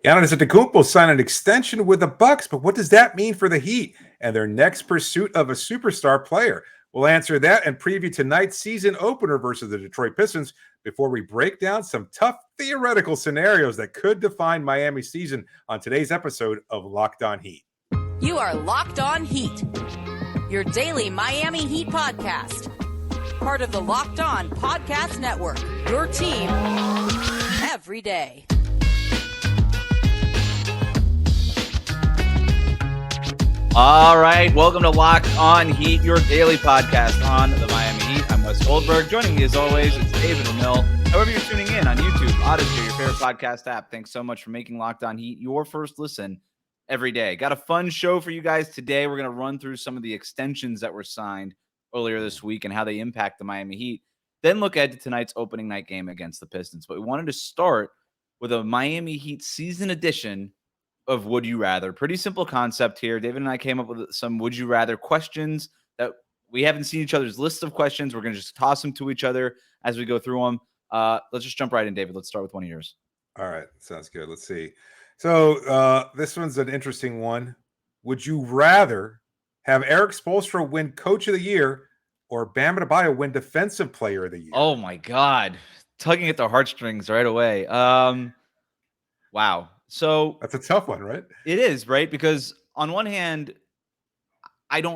Giannis Antetokounmpo signed an extension with the Bucks, but what does that mean for the Heat and their next pursuit of a superstar player? We'll answer that and preview tonight's season opener versus the Detroit Pistons before we break down some tough theoretical scenarios that could define Miami's season on today's episode of Locked On Heat. You are Locked On Heat, your daily Miami Heat podcast. Part of the Locked On Podcast Network, your team every day. All right, welcome to Locked On Heat, your daily podcast on the Miami Heat. I'm Wes Goldberg. Joining me as always, it's David Ramil. However you're tuning in on YouTube, Odyssey, your favorite podcast app. Thanks so much for making Locked On Heat your first listen every day. Got a fun show for you guys today. We're going to run through some of the extensions that were signed earlier this week and how they impact the Miami Heat. Then look ahead to tonight's opening night game against the Pistons. But we wanted to start with a Miami Heat season edition of Would You Rather. Pretty simple concept here. David and I came up with some Would You Rather questions that we haven't seen each other's list of questions. We're going to just toss them to each other as we go through them. Let's just jump right in, David. Let's start with one of yours. All right. Sounds good. Let's see. So this one's an interesting one. Would you rather have Erik Spoelstra win Coach of the Year or Bam Adebayo win Defensive Player of the Year? Oh, my God. Tugging at the heartstrings right away. Wow. So that's a tough one, right? It is, right? Because on one hand, Erik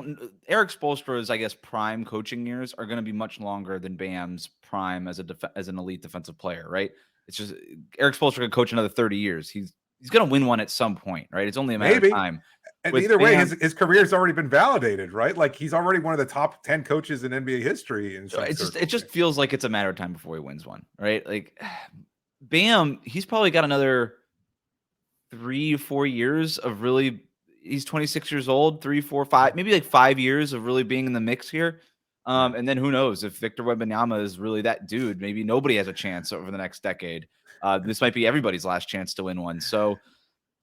Spoelstra's, I guess, prime coaching years are going to be much longer than Bam's prime as an elite defensive player, right? It's just Erik Spoelstra could coach another 30 years. He's going to win one at some point, right? It's only a matter of time. And either way, his career's already been validated, right? Like he's already one of the top 10 coaches in NBA history. And it just feels like it's a matter of time before he wins one, right? Like Bam, he's probably got another 3-4 years of really, he's 26 years old, 3, 4, 5, maybe like 5 years of really being in the mix here. And then who knows if Victor Wembanyama is really that dude, maybe nobody has a chance over the next decade. This might be everybody's last chance to win one. So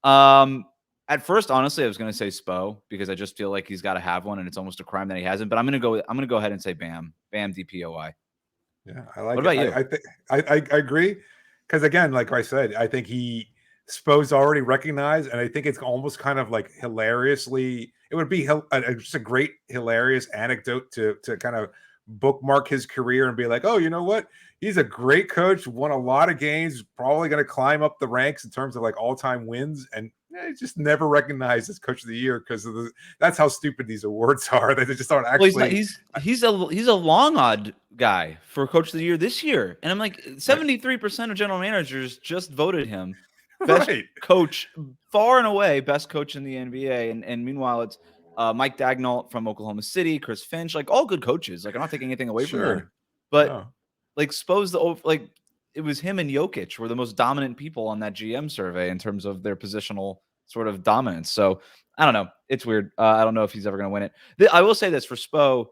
at first, honestly, I was going to say Spo because I just feel like he's got to have one and it's almost a crime that he hasn't, but I'm going to go ahead and say Bam DPOY. Yeah. I like What about you? I think I agree. Cause again, like I said, I think Spo's already recognized, and I think it's almost kind of like hilariously. It would be just a great, hilarious anecdote to kind of bookmark his career and be like, oh, you know what? He's a great coach, won a lot of games, probably going to climb up the ranks in terms of like all-time wins, and just never recognized as Coach of the Year because of that's how stupid these awards are. They just aren't actually. Well, he's a long odd guy for Coach of the Year this year, and I'm like 73% of general managers just voted him. Best coach, far and away, best coach in the NBA. And meanwhile, it's Mike Dagnall from Oklahoma City, Chris Finch, like all good coaches. Like I'm not taking anything away from them. But like suppose it was him and Jokic were the most dominant people on that GM survey in terms of their positional sort of dominance. So I don't know. It's weird. I don't know if he's ever going to win it. I will say this for Spo.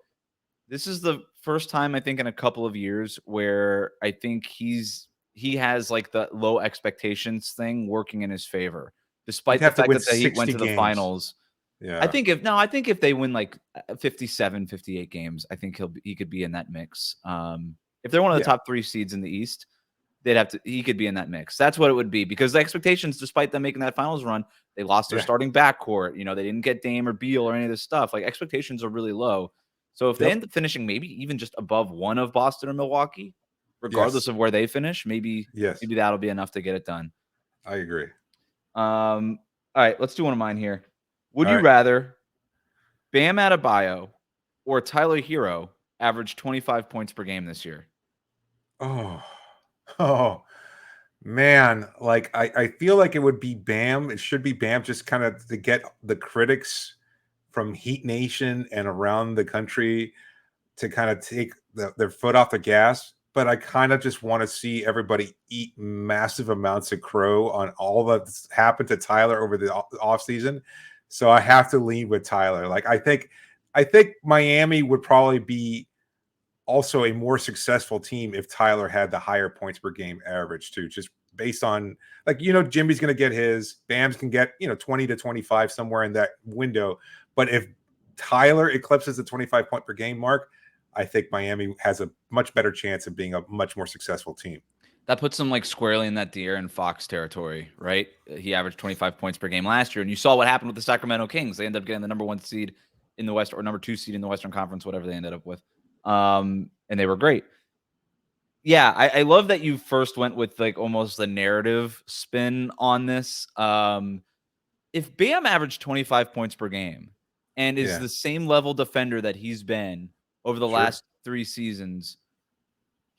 This is the first time I think in a couple of years where I think he has like the low expectations thing working in his favor, despite the fact that the Heat went to the finals. Yeah. I think if they win like 57, 58 games, I think he could be in that mix. If they're one of the top 3 seeds in the East, he could be in that mix. That's what it would be because the expectations, despite them making that finals run, they lost their starting backcourt. You know, they didn't get Dame or Beal or any of this stuff. Like expectations are really low. So if they end up finishing maybe even just above one of Boston or Milwaukee, regardless of where they finish, maybe that'll be enough to get it done. I agree. All right, let's do one of mine here. Would you rather Bam Adebayo or Tyler Herro average 25 points per game this year? Oh, man. Like, I feel like it would be Bam. It should be Bam just kind of to get the critics from Heat Nation and around the country to kind of take their foot off the gas. But I kind of just want to see everybody eat massive amounts of crow on all that's happened to Tyler over the offseason. So I have to lean with Tyler. Like, I think Miami would probably be also a more successful team if Tyler had the higher points per game average too, just based on like, Jimmy's going to get his, Bam's can get, 20 to 25 somewhere in that window. But if Tyler eclipses the 25 point per game mark, I think Miami has a much better chance of being a much more successful team. That puts him like squarely in that De'Aaron Fox territory, right? He averaged 25 points per game last year, and you saw what happened with the Sacramento Kings. They ended up getting the number 1 seed in the West, or number 2 seed in the Western Conference, whatever they ended up with. And they were great. Yeah, I love that you first went with like almost the narrative spin on this. If Bam averaged 25 points per game and is the same level defender that he's been over the last 3 seasons,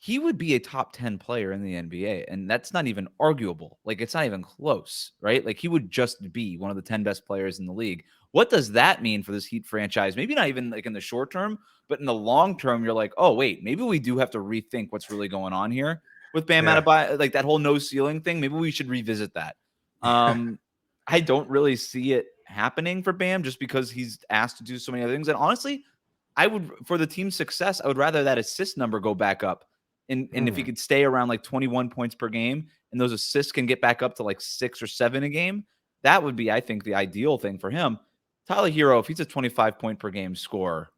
he would be a top 10 player in the NBA. And that's not even arguable. Like, it's not even close, right? Like, he would just be one of the 10 best players in the league. What does that mean for this Heat franchise? Maybe not even like in the short term, but in the long term, you're like, oh, wait, maybe we do have to rethink what's really going on here with Bam Adebayo, like that whole no ceiling thing. Maybe we should revisit that. I don't really see it happening for Bam just because he's asked to do so many other things. And honestly, I would, for the team's success, I would rather that assist number go back up. And if he could stay around like 21 points per game and those assists can get back up to like 6 or 7 a game, that would be, I think, the ideal thing for him. Tyler Herro, if he's a 25 point per game scorer,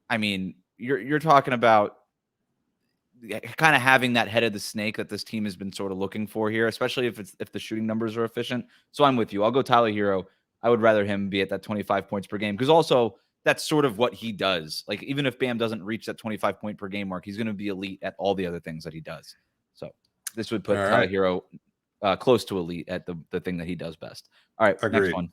I mean, you're talking about kind of having that head of the snake that this team has been sort of looking for here, especially if the shooting numbers are efficient. So I'm with you. I'll go Tyler Herro. I would rather him be at that 25 points per game because also that's sort of what he does. Like, even if Bam doesn't reach that 25 point per game mark, he's going to be elite at all the other things that he does. So this would put Tyler Herro close to elite at the thing that he does best. All right, Agreed. Next one.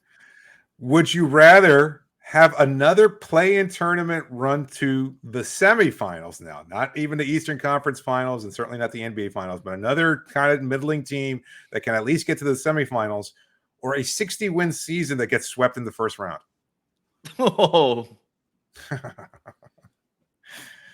Would you rather have another play-in tournament run to the semifinals now? Not even the Eastern Conference Finals and certainly not the NBA Finals, but another kind of middling team that can at least get to the semifinals, or a 60-win season that gets swept in the first round? Oh,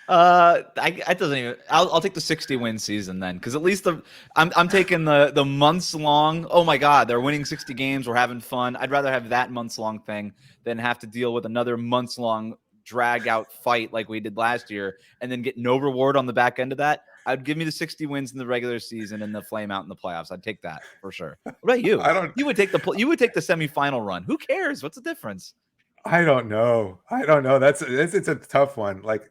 I doesn't even. I'll take the 60-win season then, because at least I'm taking the months long. Oh my God, they're winning 60 games. We're having fun. I'd rather have that months long thing than have to deal with another months long drag out fight like we did last year, and then get no reward on the back end of that. I'd give me the 60 wins in the regular season and the flame out in the playoffs. I'd take that for sure. What about you? You would take the semifinal run. Who cares? What's the difference? I don't know. It's a tough one. Like,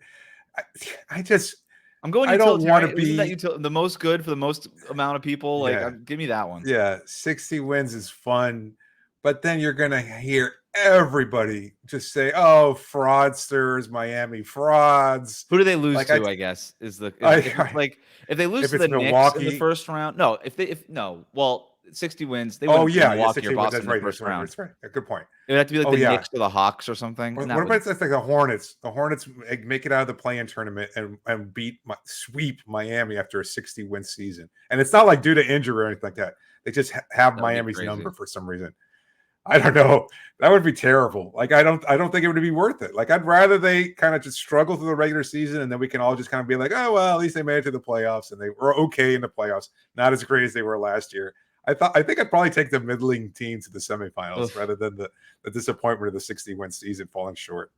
I'm going. I don't want to be the most good for the most amount of people. Like, give me that one. Yeah, 60 wins is fun, but then you're gonna hear everybody just say, "Oh, fraudsters, Miami frauds." Who do they lose to? I guess if they lose to the Knicks in the first round. No, well, 60 wins. They wouldn't Milwaukee or Boston in the first round. That's right. A good point. It would have to be like the Knicks or the Hawks or something. What about like the Hornets? The Hornets make it out of the play-in tournament and sweep Miami after a 60-win season. And it's not like due to injury or anything like that. They just have Miami's number for some reason. I don't know. That would be terrible. Like, I don't think it would be worth it. Like, I'd rather they kind of just struggle through the regular season and then we can all just kind of be like, oh, well, at least they made it to the playoffs and they were okay in the playoffs. Not as great as they were last year. I think I'd probably take the middling team to the semifinals rather than the disappointment of the 60-win season falling short.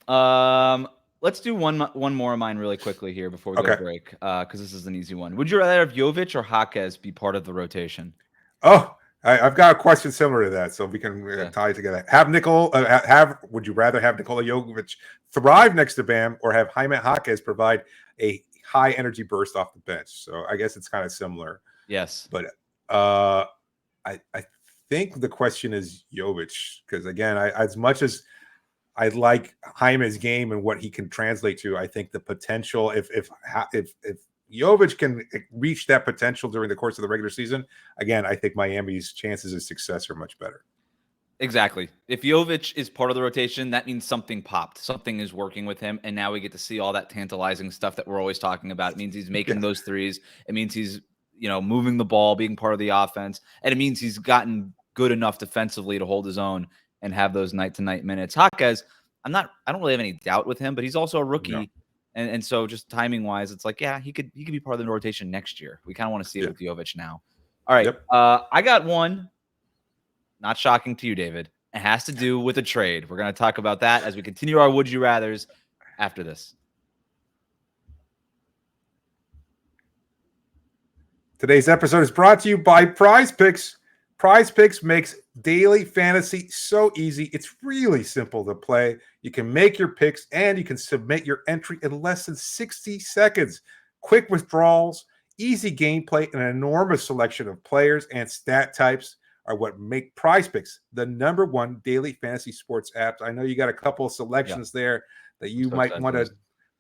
Let's do one more of mine really quickly here before we go to break, because this is an easy one. Would you rather have Jovic or Jaquez be part of the rotation? Oh, I've got a question similar to that, so we can tie it together. Would you rather have Nikola Jovic thrive next to Bam or have Jaime Jaquez provide a high energy burst off the bench? So I guess it's kind of similar. Yes, but I think the question is Jovic, because again, as much as I like Jaime's game and what he can translate to, I think the potential, if Jovic can reach that potential during the course of the regular season, again, I think Miami's chances of success are much better. Exactly. If Jovic is part of the rotation, that means something popped. Something is working with him, and now we get to see all that tantalizing stuff that we're always talking about. It means he's making those threes. It means he's moving the ball, being part of the offense. And it means he's gotten good enough defensively to hold his own and have those night-to-night minutes. Jaquez, I don't really have any doubt with him, but he's also a rookie. No. And so just timing-wise, it's like, he could be part of the rotation next year. We kind of want to see it with Jovic now. All right. Yep. I got one. Not shocking to you, David. It has to do with a trade. We're going to talk about that as we continue our Would You Rathers after this. Today's episode is brought to you by Prize Picks. Prize Picks makes daily fantasy so easy. It's really simple to play. You can make your picks and you can submit your entry in less than 60 seconds. Quick withdrawals, easy gameplay, and an enormous selection of players and stat types are what make PrizePicks the #1 daily fantasy sports app. I know you got a couple of selections there that you might want to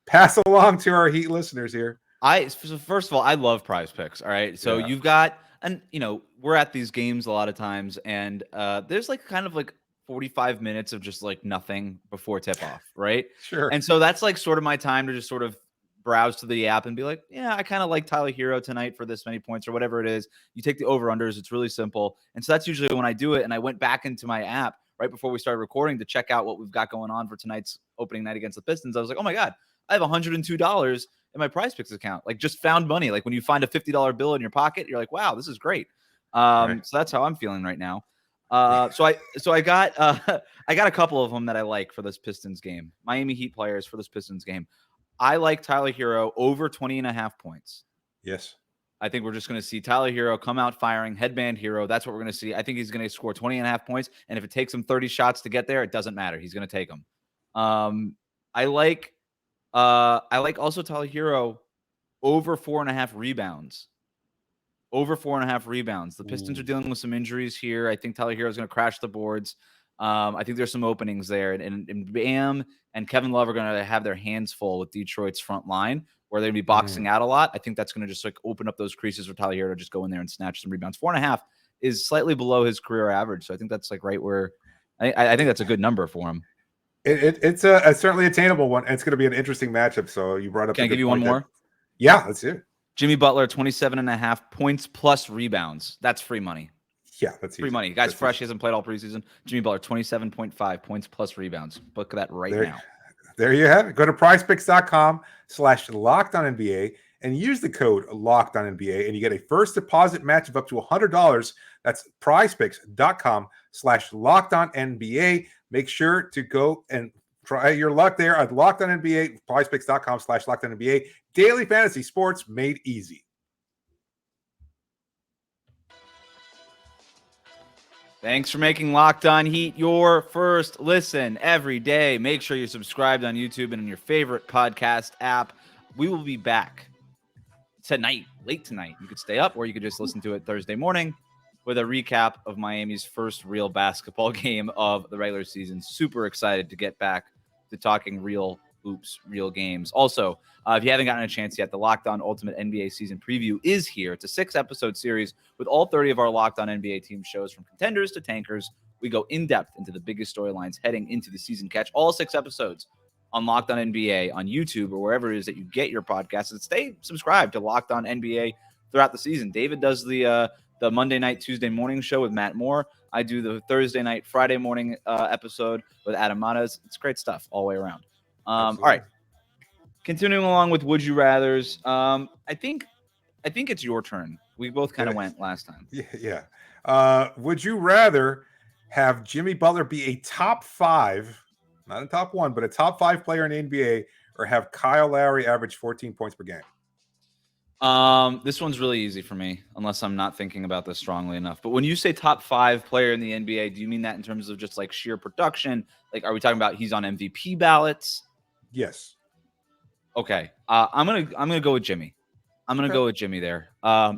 pass along to our Heat listeners here. So first of all, I love PrizePicks. All right. So you've got, and we're at these games a lot of times, and there's like kind of like 45 minutes of just like nothing before tip off, right? Sure. And so that's like sort of my time to just sort of browse to the app and be like, yeah, I kind of like Tyler Herro tonight for this many points or whatever it is. You take the over-unders. It's really simple. And so that's usually when I do it. And I went back into my app right before we started recording to check out what we've got going on for tonight's opening night against the Pistons. I was like, oh my God, I have $102 in my PrizePicks account. Like, just found money. Like when you find a $50 bill in your pocket, you're like, wow, this is great. So that's how I'm feeling right now. So I got a couple of them that I like for this Pistons game. Miami Heat players for this Pistons game. I like Tyler Herro over 20.5 points. Yes. I think we're just going to see Tyler Herro come out firing, headband Herro. That's what we're going to see. I think he's going to score 20.5 points. And if it takes him 30 shots to get there, it doesn't matter. He's going to take them. I like also Tyler Herro over 4.5 rebounds. Over 4.5 rebounds. The Pistons are dealing with some injuries here. I think Tyler Herro is going to crash the boards. I think there's some openings there. And Bam and Kevin Love are going to have their hands full with Detroit's front line, where they're going to be boxing out a lot. I think that's going to just like open up those creases for Tyler Herro to just go in there and snatch some rebounds. 4.5 is slightly below his career average. So I think that's like right where I think that's a good number for him. It's a certainly attainable one. And it's going to be an interesting matchup. So you brought up. Can I give you one more? Yeah, let's hear it. Jimmy Butler, 27.5 points plus rebounds. That's free money. Yeah, that's free money. Guy's fresh. He hasn't played all preseason. Jimmy Butler, 27.5 points plus rebounds. Book that now. There you have it. Go to prizepicks.com/LockedOnNBA and use the code LockedOnNBA, and you get a first deposit match of up to $100. That's prizepicks.com/LockedOnNBA. Make sure to go and try your luck there at LockedOnNBA, prizepicks.com/LockedOnNBA. Daily fantasy sports made easy. Thanks for making Locked On Heat your first listen every day. Make sure you're subscribed on YouTube and in your favorite podcast app. We will be back tonight, late tonight. You could stay up or you could just listen to it Thursday morning with a recap of Miami's first real basketball game of the regular season. Super excited to get back to talking real hoops, real games. Also, if you haven't gotten a chance yet, the Locked On Ultimate NBA Season Preview is here. It's a 6-episode series with all 30 of our Locked On NBA team shows, from contenders to tankers. We go in-depth into the biggest storylines heading into the season. Catch all 6 episodes on Locked On NBA on YouTube or wherever it is that you get your podcasts. And stay subscribed to Locked On NBA throughout the season. David does the Monday night, Tuesday morning show with Matt Moore. I do the Thursday night, Friday morning episode with Adam Matas. It's great stuff all the way around. All right. Continuing along with Would You Rathers, I think it's your turn. We both kind of went last time. Yeah. Would you rather have Jimmy Butler be a top 5, not a top 1, but a top 5 player in the NBA, or have Kyle Lowry average 14 points per game? This one's really easy for me, unless I'm not thinking about this strongly enough. But when you say top 5 player in the NBA, do you mean that in terms of just like sheer production? Like, are we talking about he's on MVP ballots? Yes. Okay. I'm gonna go with Jimmy. I'm gonna go with Jimmy there.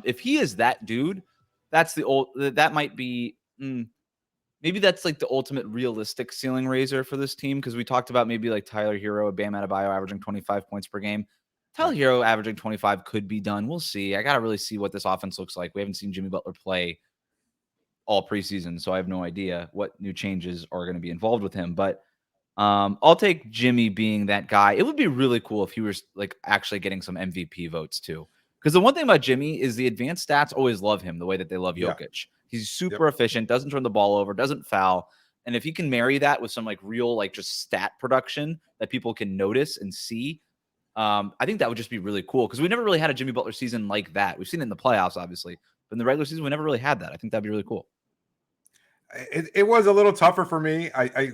If he is that dude, that might be maybe that's like the ultimate realistic ceiling raiser for this team, because we talked about maybe like Tyler Herro, Bam Adebayo averaging 25 points per game. Tyler Herro averaging 25 could be done. We'll see. I gotta really see what this offense looks like. We haven't seen Jimmy Butler play all preseason, so I have no idea what new changes are going to be involved with him. But I'll take Jimmy being that guy. It would be really cool if he was like actually getting some MVP votes too. Because the one thing about Jimmy is the advanced stats always love him the way that they love Jokic. He's super efficient, doesn't turn the ball over, doesn't foul. And if he can marry that with some like real, like just stat production that people can notice and see, I think that would just be really cool. Because we never really had a Jimmy Butler season like that. We've seen it in the playoffs, obviously. But in the regular season, we never really had that. I think that'd be really cool. It was a little tougher for me. I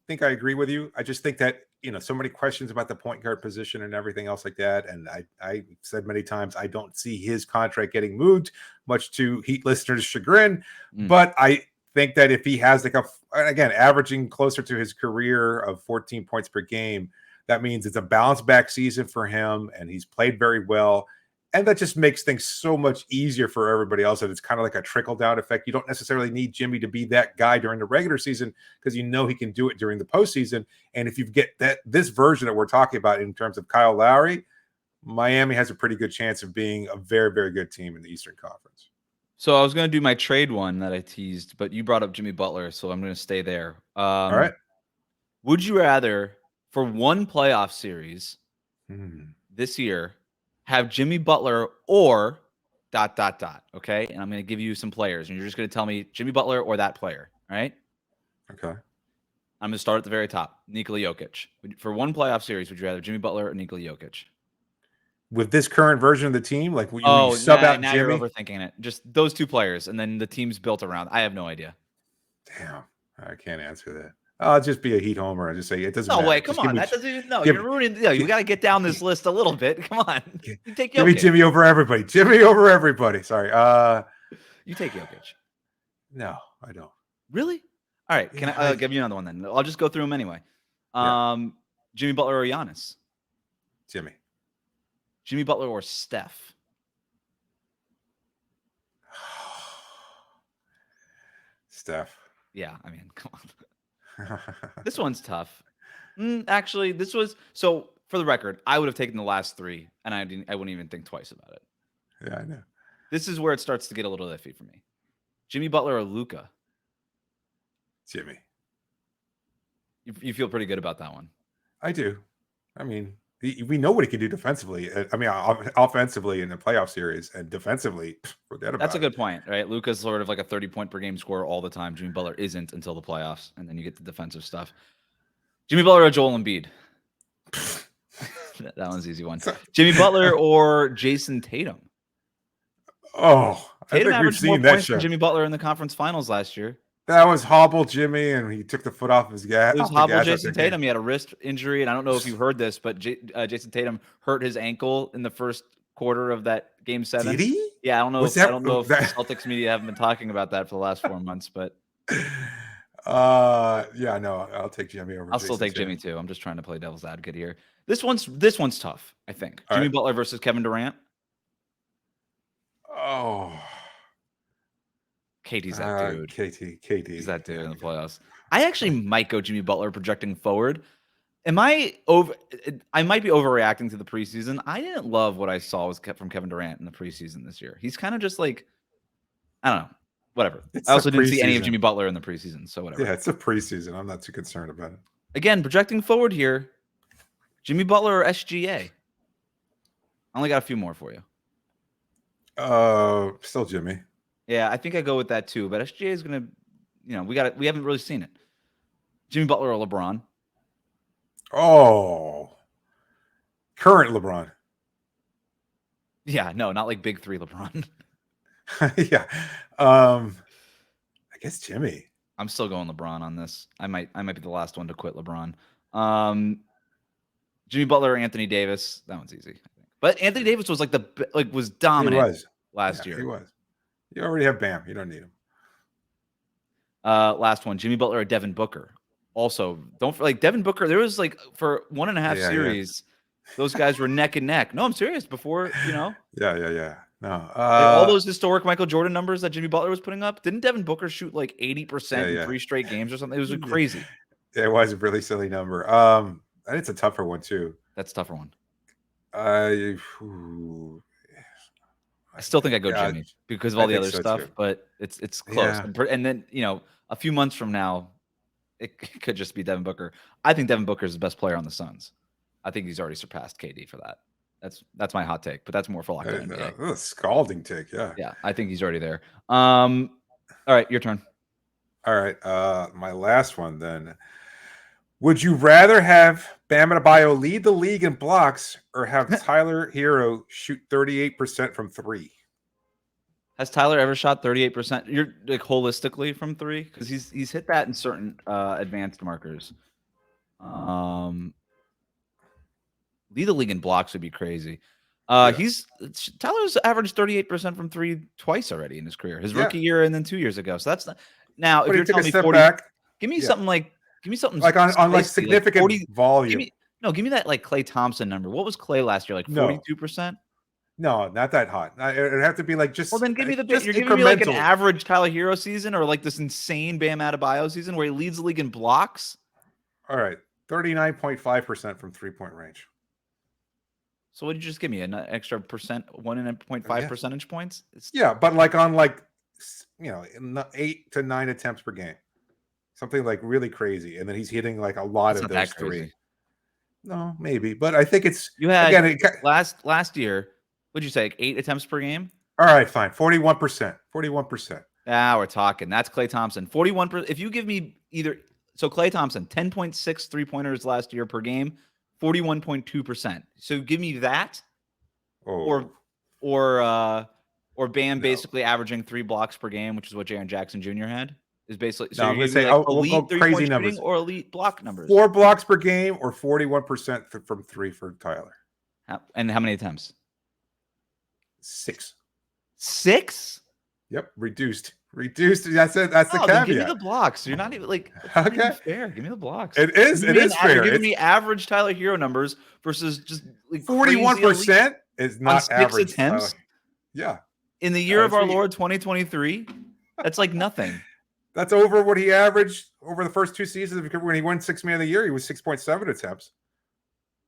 think I agree with you. I just think that, so many questions about the point guard position and everything else like that. And I said many times, I don't see his contract getting moved, much to Heat listeners' chagrin. But I think that if he has like again, averaging closer to his career of 14 points per game, that means it's a bounce back season for him. And he's played very well. And that just makes things so much easier for everybody else. And it's kind of like a trickle down effect. You don't necessarily need Jimmy to be that guy during the regular season because you know he can do it during the postseason. And if you get this version that we're talking about in terms of Kyle Lowry, Miami has a pretty good chance of being a very, very good team in the Eastern Conference. So I was going to do my trade one that I teased, but you brought up Jimmy Butler, so I'm going to stay there. All right. Would you rather, for one playoff series this year, have Jimmy Butler or ... Okay, and I'm going to give you some players, and you're just going to tell me Jimmy Butler or that player. All right. Okay. I'm going to start at the very top. Nikola Jokic. For one playoff series, would you rather Jimmy Butler or Nikola Jokic? With this current version of the team, like you sub out now Jimmy? You're overthinking it. Just those two players, and then the team's built around. I have no idea. Damn, I can't answer that. I'll just be a Heat homer. I just say it doesn't matter. No way, come on. That doesn't even you're ruining. You got to get down this list a little bit. Come on. You take Jokic. Give me Jimmy over everybody. Jimmy over everybody. Sorry. You take Jokic. No, I don't. Really? All right. Can I give you another one then? I'll just go through them anyway. Jimmy Butler or Giannis? Jimmy Butler or Steph? Steph. Yeah, I mean, come on. This one's tough. Actually, this was so. For the record, I would have taken the last three, and I wouldn't even think twice about it. Yeah, I know. This is where it starts to get a little iffy for me. Jimmy Butler or Luka? Jimmy. You feel pretty good about that one. I do. I mean, we know what he can do defensively. I mean, offensively in the playoff series, and defensively, forget about it. That's a good point, right? Luka's sort of like a 30-point per game scorer all the time. Jimmy Butler isn't until the playoffs, and then you get the defensive stuff. Jimmy Butler or Joel Embiid? That one's an easy one. Jimmy Butler or Jayson Tatum? Oh, Tatum I think we've seen that show. Jimmy Butler in the conference finals last year. That was hobble Jimmy, and he took the foot off his gas. It was hobble Jayson Tatum. He had a wrist injury, and I don't know if you heard this, but Jayson Tatum hurt his ankle in the first quarter of that Game 7. Did he? Yeah, I don't know if the Celtics media haven't been talking about that for the last 4 months, but yeah, no, I'll take Jimmy over. I'll still take Jimmy too. I'm just trying to play devil's advocate here. This one's tough, I think. Jimmy Butler versus Kevin Durant. Oh. KD's that dude. KD. He's that dude in the playoffs. I actually might go Jimmy Butler projecting forward. I might be overreacting to the preseason. I didn't love what I saw from Kevin Durant in the preseason this year. He's kind of just like, I don't know, whatever. I also didn't see any of Jimmy Butler in the preseason, so whatever. Yeah, it's a preseason. I'm not too concerned about it. Again, projecting forward here, Jimmy Butler or SGA? I only got a few more for you. Still Jimmy. Yeah, I think I go with that too. But SGA is gonna, we haven't really seen it. Jimmy Butler or LeBron? Oh, current LeBron. Yeah, no, not like big three LeBron. Yeah, I guess Jimmy. I'm still going LeBron on this. I might be the last one to quit LeBron. Jimmy Butler or Anthony Davis? That one's easy, I think. But Anthony Davis was was dominant last year. He was. You already have Bam. You don't need him. Last one, Jimmy Butler or Devin Booker. Also, Devin Booker. There was for 1.5 series, those guys were neck and neck. No, I'm serious. Before Yeah. No, all those historic Michael Jordan numbers that Jimmy Butler was putting up. Didn't Devin Booker shoot 80% in 3 straight games or something? It was crazy. It was a really silly number. And it's a tougher one too. That's a tougher one. I still think I go Jimmy because of all the other stuff, but it's close. Yeah. And then a few months from now, it could just be Devin Booker. I think Devin Booker is the best player on the Suns. I think he's already surpassed KD for that. That's my hot take, but that's more for LOCKEDON NBA. That's a scalding take, yeah. Yeah, I think he's already there. All right, your turn. All right, my last one then. Would you rather have Bam Adebayo lead the league in blocks or have Tyler Herro shoot 38% from 3? Has Tyler ever shot 38%? You're holistically from 3? Because he's hit that in certain advanced markers. Lead the league in blocks would be crazy. Tyler's averaged 38% from 3 twice already in his career. His rookie year and then 2 years ago. So that's not now. If you're telling me 40, give me something like on significant volume. Give me that Klay Thompson number. What was Klay last year? 42%? No, not that hot. It'd have to be like just. Well, then give me just you're giving me like an incremental. average Tyler Herro season or like this insane Bam Adebayo season where he leads the league in blocks. All right, 39.5% from 3-point range. So what did you just give me? An extra 1.5 percentage points? But like on 8 to 9 attempts per game, something like really crazy, and then he's hitting like a lot of those threes. No, maybe, but I think it's you had last year. What'd you say? Like 8 attempts per game? All right, fine. 41%. 41%. Ah, we're talking. That's Klay Thompson. 41%. If you give me Klay Thompson, 10.6 3-pointers last year per game, 41.2%. So give me that, or Bam basically averaging 3 blocks per game, which is what Jaren Jackson Jr. had. Is basically I'm going to say we'll go crazy numbers or elite block numbers. 4 blocks per game or 41% from 3 for Tyler. And how many attempts? 6. 6? Yep, reduced. That's it. That's the caveat. Give me the blocks. You're not even like okay. Even fair. Give me the blocks. It is. It is fair. Give me average Tyler Herro numbers versus just like 41% is not average. Attempts. Yeah. In the year of our Lord 2023, that's like nothing. That's over what he averaged over the first 2 seasons. When he won 6th man of the year, he was 6.7 attempts.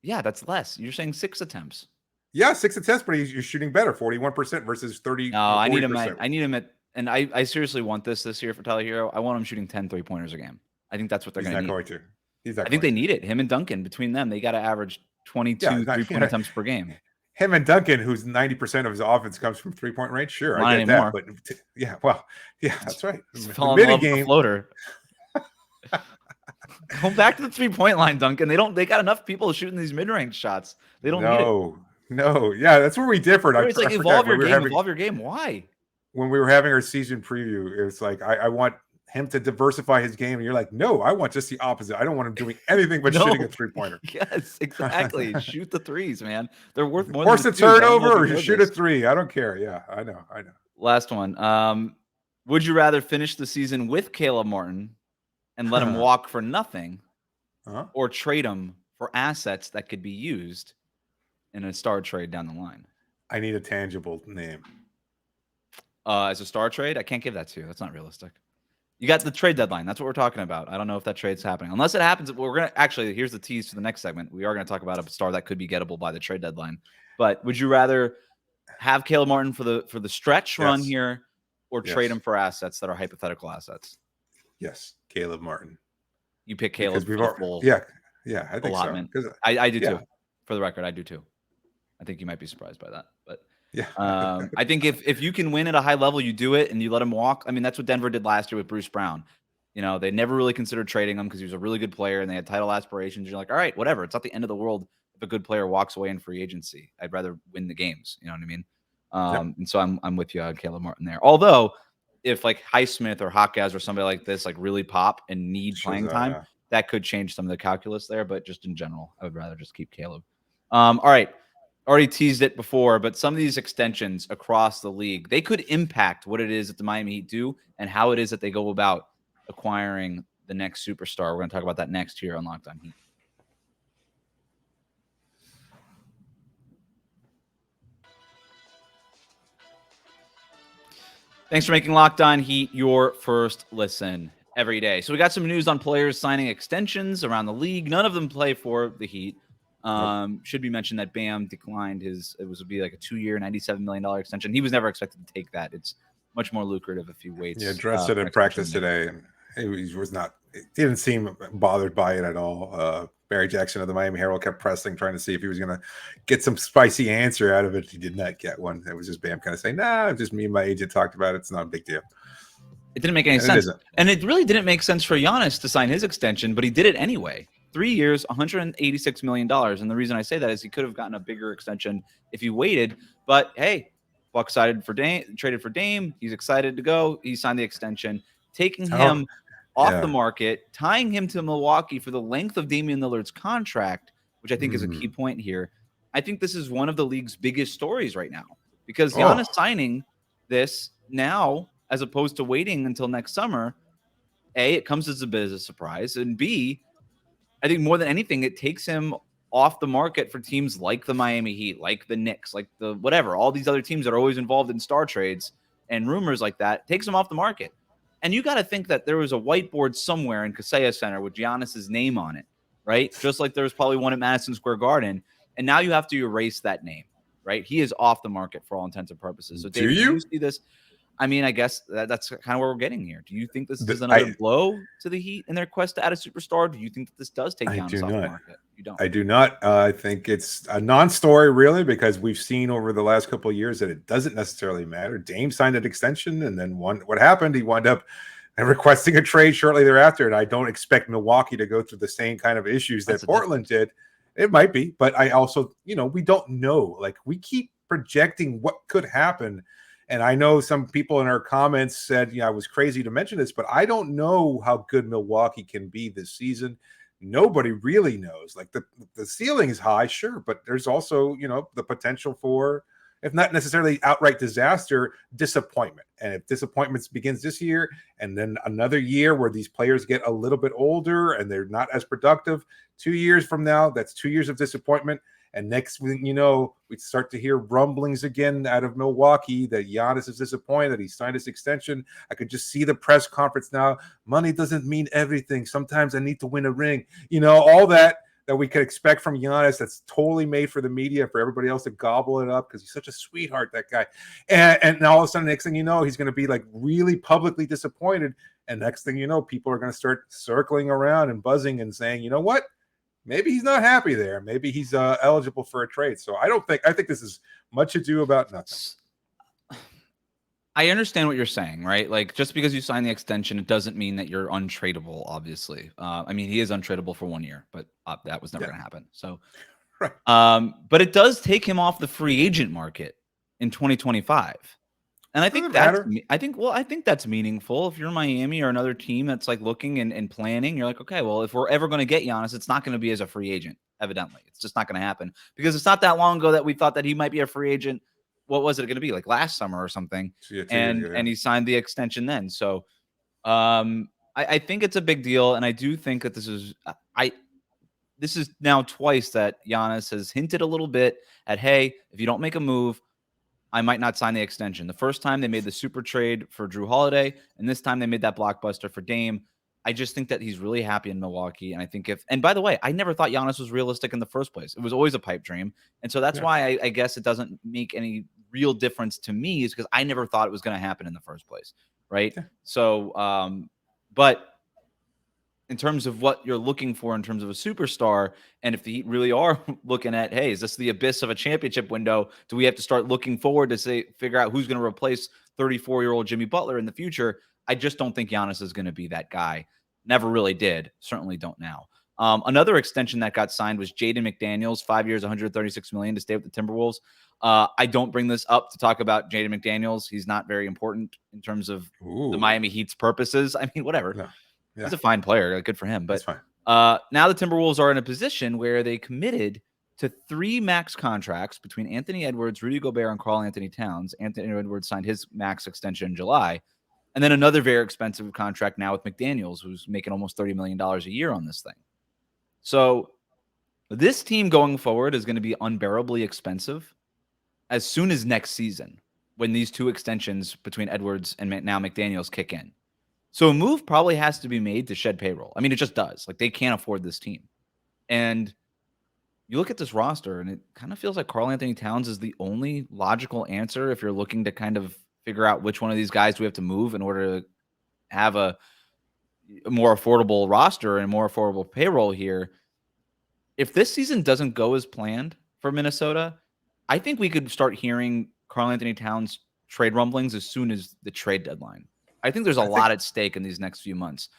Yeah, that's less. You're saying 6 attempts. Yeah, 6 attempts, but you're shooting better, 41% versus 30. No, I need him at, and I seriously want this year for Tyler Herro. I want him shooting 10 3-pointers a game. I think that's what they're going to need. He's not going to. I think they need it. Him and Duncan, between them, they got to average 22 3-point attempts per game. Him and Duncan, who's 90% of his offense comes from 3-point range. Sure, not I get anymore. that. But that's right. Fell in love with the floater. Go back to the 3-point line, Duncan. They got enough people shooting these mid-range shots. They don't need it. No. Yeah, that's where we differed. It's like evolve your game. Why? When we were having our season preview, it was like I want him to diversify his game, and you're like, no, I want just the opposite. I don't want him doing anything but shooting a 3-pointer. Yes, exactly. Shoot the threes, man. They're worth more. Force a turnover or you shoot a 3. I don't care. Yeah, I know. Last one. Would you rather finish the season with Caleb Martin and let him walk for nothing, or trade him for assets that could be used in a star trade down the line? I need a tangible name. As a star trade, I can't give that to you. That's not realistic. You got the trade deadline. That's what we're talking about. I don't know if that trade's happening. Unless it happens, here's the tease for the next segment. We are going to talk about a star that could be gettable by the trade deadline. But would you rather have Caleb Martin for the stretch run here, or trade him for assets that are hypothetical assets? Yes, Caleb Martin. You pick Caleb for the full I think allotment. So. I do too. For the record, I do too. I think you might be surprised by that, but I think if you can win at a high level, you do it and you let him walk. I mean, that's what Denver did last year with Bruce Brown. They never really considered trading him because he was a really good player and they had title aspirations. You're like, all right, whatever. It's not the end of the world if a good player walks away in free agency. I'd rather win the games. You know what I mean? And so I'm with you on Caleb Martin there. Although, if like Highsmith or Hawkes or somebody like this like really pop and need playing time, that could change some of the calculus there. But just in general, I would rather just keep Caleb. All right. Already teased it before, but some of these extensions across the league, they could impact what it is that the Miami Heat do and how it is that they go about acquiring the next superstar. We're going to talk about that next here on Locked On Heat. Thanks for making Locked On Heat your first listen every day. So we got some news on players signing extensions around the league. None of them play for the Heat. Should be mentioned that Bam declined would be like a 2-year, $97 million extension. He was never expected to take that. It's much more lucrative if he waits. Yeah, dressed it in practice today, and he didn't seem bothered by it at all. Barry Jackson of the Miami Herald kept pressing, trying to see if he was going to get some spicy answer out of it. He did not get one. It was just Bam kind of saying, nah, just me and my agent talked about it. It's not a big deal. It didn't make any sense. And it really didn't make sense for Giannis to sign his extension, but he did it anyway. 3 years, $186 million. And the reason I say that is he could have gotten a bigger extension if he waited. But hey, Buck traded for Dame. He's excited to go. He signed the extension, taking him off the market, tying him to Milwaukee for the length of Damian Lillard's contract, which I think is a key point here. I think this is one of the league's biggest stories right now because Giannis signing this now as opposed to waiting until next summer. A, it comes as a bit of a surprise, and B, I think more than anything, it takes him off the market for teams like the Miami Heat, like the Knicks, like the whatever, all these other teams that are always involved in star trades and rumors like that, takes them off the market. And you got to think that there was a whiteboard somewhere in Kaseya Center with Giannis's name on it, right? Just like there was probably one at Madison Square Garden. And now you have to erase that name, right? He is off the market for all intents and purposes. So, David, do you see this? I mean, I guess that's kind of where we're getting here. Do you think this is another blow to the Heat in their quest to add a superstar? Do you think that this does take Giannis off the market? You don't. I do not. I think it's a non-story, really, because we've seen over the last couple of years that it doesn't necessarily matter. Dame signed an extension, and then what happened? He wound up requesting a trade shortly thereafter, and I don't expect Milwaukee to go through the same kind of issues that Portland did. It might be, but I also, we don't know. Like, we keep projecting what could happen. And I know some people in our comments said, I was crazy to mention this, but I don't know how good Milwaukee can be this season. Nobody really knows. Like, the ceiling is high, sure, but there's also, the potential for, if not necessarily outright disaster, disappointment. And if disappointment begins this year and then another year where these players get a little bit older and they're not as productive, 2 years from now, that's 2 years of disappointment. And next thing we start to hear rumblings again out of Milwaukee that Giannis is disappointed that he signed his extension. I could just see the press conference now. Money doesn't mean everything. Sometimes I need to win a ring. All that we could expect from Giannis, that's totally made for the media, for everybody else to gobble it up because he's such a sweetheart, that guy. And now all of a sudden, next thing you know, he's going to be like really publicly disappointed. And next thing you know, people are going to start circling around and buzzing and saying, you know what? Maybe he's not happy there. Maybe he's eligible for a trade. So I think this is much ado about nothing. I understand what you're saying, right? Like, just because you sign the extension, it doesn't mean that you're untradeable, obviously. I mean, he is untradeable for 1 year, but that was never going to happen. So, right. But it does take him off the free agent market in 2025. And I think that's meaningful. If you're Miami or another team that's like looking and planning, you're like, okay, well, if we're ever going to get Giannis, it's not going to be as a free agent. Evidently, it's just not going to happen because it's not that long ago that we thought that he might be a free agent. What was it going to be, like last summer or something? And he signed the extension then. So I think it's a big deal, and I do think that this is now twice that Giannis has hinted a little bit at, hey, if you don't make a move, I might not sign the extension. The first time they made the super trade for Drew Holiday, and this time they made that blockbuster for Dame. I just think that he's really happy in Milwaukee. And I think and by the way, I never thought Giannis was realistic in the first place. It was always a pipe dream. And so that's why I guess it doesn't make any real difference to me, is because I never thought it was going to happen in the first place. Right. Yeah. So, but in terms of what you're looking for in terms of a superstar, and if the Heat really are looking at, hey, is this the abyss of a championship window? Do we have to start looking forward to figure out who's going to replace 34-year-old Jimmy Butler in the future? I just don't think Giannis is going to be that guy. Never really did. Certainly don't now. Another extension that got signed was Jaden McDaniels, 5 years, $136 million to stay with the Timberwolves. I don't bring this up to talk about Jaden McDaniels. He's not very important in terms of the Miami Heat's purposes. I mean, whatever. No. Yeah. He's a fine player. Good for him. But now the Timberwolves are in a position where they committed to 3 max contracts between Anthony Edwards, Rudy Gobert, and Karl-Anthony Towns. Anthony Edwards signed his max extension in July. And then another very expensive contract now with McDaniels, who's making almost $30 million a year on this thing. So this team going forward is going to be unbearably expensive as soon as next season, when these 2 extensions between Edwards and now McDaniels kick in. So a move probably has to be made to shed payroll. I mean, it just does. Like, they can't afford this team. And you look at this roster, and it kind of feels like Karl-Anthony Towns is the only logical answer if you're looking to kind of figure out which one of these guys do we have to move in order to have a more affordable roster and more affordable payroll here. If this season doesn't go as planned for Minnesota, I think we could start hearing Karl-Anthony Towns trade rumblings as soon as the trade deadline. I think there's a lot at stake in these next few months.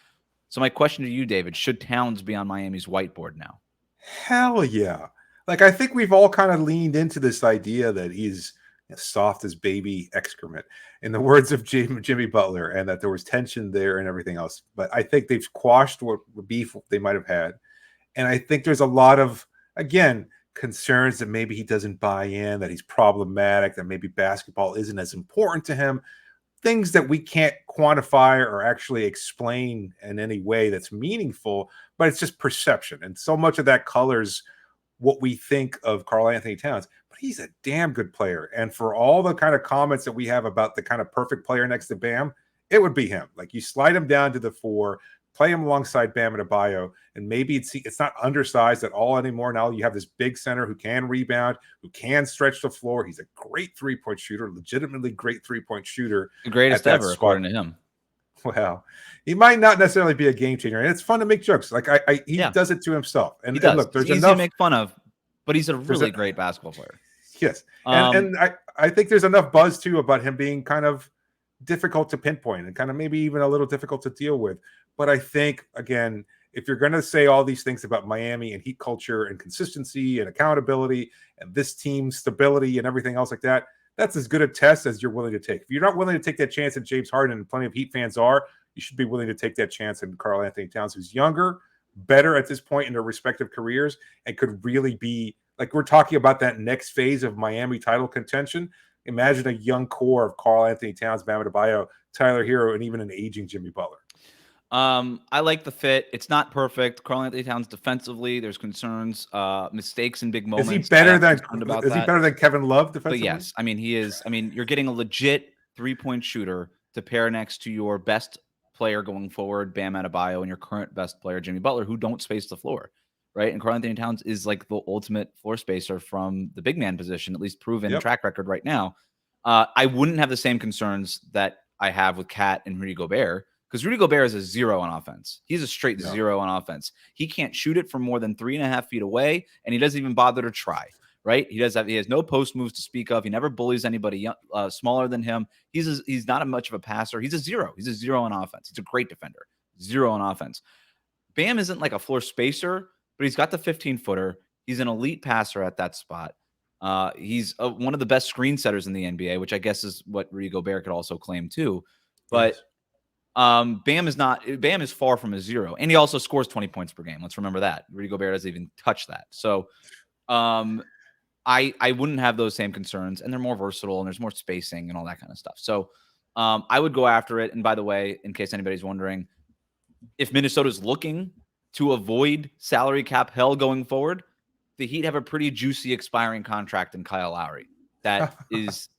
So my question to you, David, should Towns be on Miami's whiteboard now? Hell yeah. Like, I think we've all kind of leaned into this idea that he's soft as baby excrement, in the words of Jimmy Butler, and that there was tension there and everything else. But I think they've quashed what beef they might have had. And I think there's a lot of, again, concerns that maybe he doesn't buy in, that he's problematic, that maybe basketball isn't as important to him. Things that we can't quantify or actually explain in any way that's meaningful, but it's just perception. And so much of that colors what we think of Karl-Anthony Towns, but he's a damn good player. And for all the kind of comments that we have about the kind of perfect player next to Bam, it would be him. Like, you slide him down to the 4, play him alongside Bam Adebayo, and maybe it's not undersized at all anymore. Now you have this big center who can rebound, who can stretch the floor. He's a great three-point shooter, legitimately great three-point shooter. The greatest ever, according to him. Well, he might not necessarily be a game changer, and it's fun to make jokes. Like he does it to himself. And, he does. And look, there's easy enough to make fun of, but he's a really great basketball player. Yes, and I think there's enough buzz too about him being kind of difficult to pinpoint and kind of maybe even a little difficult to deal with. But I think, again, if you're going to say all these things about Miami and Heat culture and consistency and accountability and this team's stability and everything else like that, that's as good a test as you're willing to take. If you're not willing to take that chance at James Harden, and plenty of Heat fans are, you should be willing to take that chance in Karl-Anthony Towns, who's younger, better at this point in their respective careers, and could really be, like, we're talking about that next phase of Miami title contention. Imagine a young core of Karl-Anthony Towns, Bam Adebayo, Tyler Herro, and even an aging Jimmy Butler. I like the fit. It's not perfect. Karl-Anthony Towns defensively, there's concerns, mistakes in big moments. Is he better than Kevin Love defensively? But yes, I mean, he is. I mean, you're getting a legit 3-point shooter to pair next to your best player going forward, Bam Adebayo, and your current best player, Jimmy Butler, who don't space the floor, right? And Karl-Anthony Towns is like the ultimate floor spacer from the big man position, at least proven track record right now. I wouldn't have the same concerns that I have with Kat and Rudy Gobert, because Rudy Gobert is a 0 on offense. He's a straight 0 on offense. He can't shoot it from more than 3.5 feet away, and he doesn't even bother to try, right? He has no post moves to speak of. He never bullies anybody smaller than him. He's not much of a passer. He's a 0. He's a 0 on offense. He's a great defender. 0 on offense. Bam isn't like a floor spacer, but he's got the 15-footer. He's an elite passer at that spot. He's one of the best screen setters in the NBA, which I guess is what Rudy Gobert could also claim too. But Bam is far from a 0, and he also scores 20 points per game. Let's remember that. Rudy Gobert doesn't even touch that. So I wouldn't have those same concerns, and they're more versatile, and there's more spacing and all that kind of stuff. So I would go after it. And by the way, in case anybody's wondering, if Minnesota's looking to avoid salary cap hell going forward, the Heat have a pretty juicy expiring contract in Kyle Lowry. That is,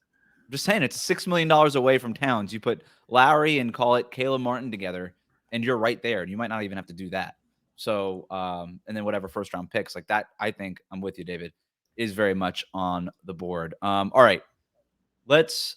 I'm just saying, it's $6 million away from Towns. You put Lowry and call it Caleb Martin together, and you're right there. And you might not even have to do that. So, and then whatever first round picks like that, I think I'm with you, David, is very much on the board. All right, let's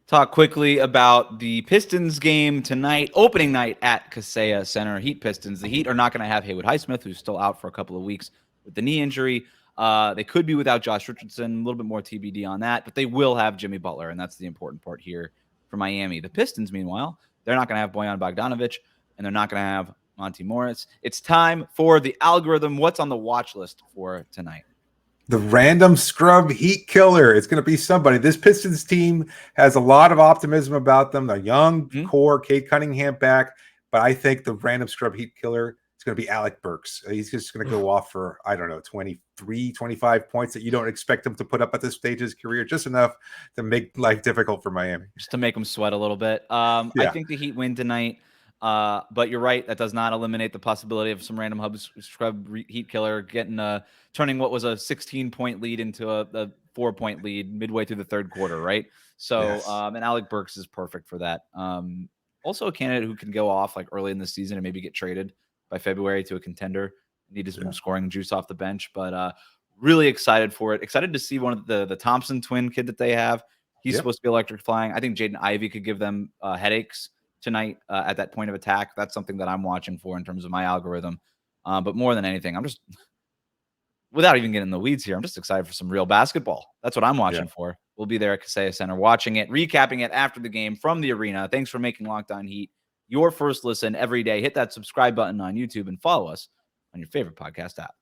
talk quickly about the Pistons game tonight, opening night at Kaseya Center. Heat-Pistons. The Heat are not going to have Haywood Highsmith, who's still out for a couple of weeks with the knee injury. They could be without Josh Richardson, a little bit more TBD on that, but they will have Jimmy Butler, and that's the important part here for Miami. The Pistons, meanwhile, they're not going to have Bojan Bogdanovic, and they're not going to have Monty Morris. It's time for the algorithm. What's on the watch list for tonight? The random scrub Heat killer. It's going to be somebody. This Pistons team has a lot of optimism about them. The young core, Cade Cunningham back, but I think the random scrub Heat killer is going to be Alec Burks. He's just going to go off for, I don't know, 23, 25 points that you don't expect him to put up at this stage of his career, just enough to make life difficult for Miami. Just to make him sweat a little bit. I think the Heat win tonight. But you're right. That does not eliminate the possibility of some random scrub Heat killer turning what was a 16-point lead into a 4-point lead midway through the third quarter, right? So, yes. And Alec Burks is perfect for that. Also a candidate who can go off like early in the season and maybe get traded by February to a contender. Needed some scoring juice off the bench, but really excited for it. Excited to see one of the Thompson twin kid that they have. He's supposed to be electric flying. I think Jaden Ivey could give them headaches tonight at that point of attack. That's something that I'm watching for in terms of my algorithm. But more than anything, I'm just, without even getting in the weeds here, I'm just excited for some real basketball. That's what I'm watching for. We'll be there at Kaseya Center watching it, recapping it after the game from the arena. Thanks for making Locked On Heat your first listen every day. Hit that subscribe button on YouTube and follow us on your favorite podcast app.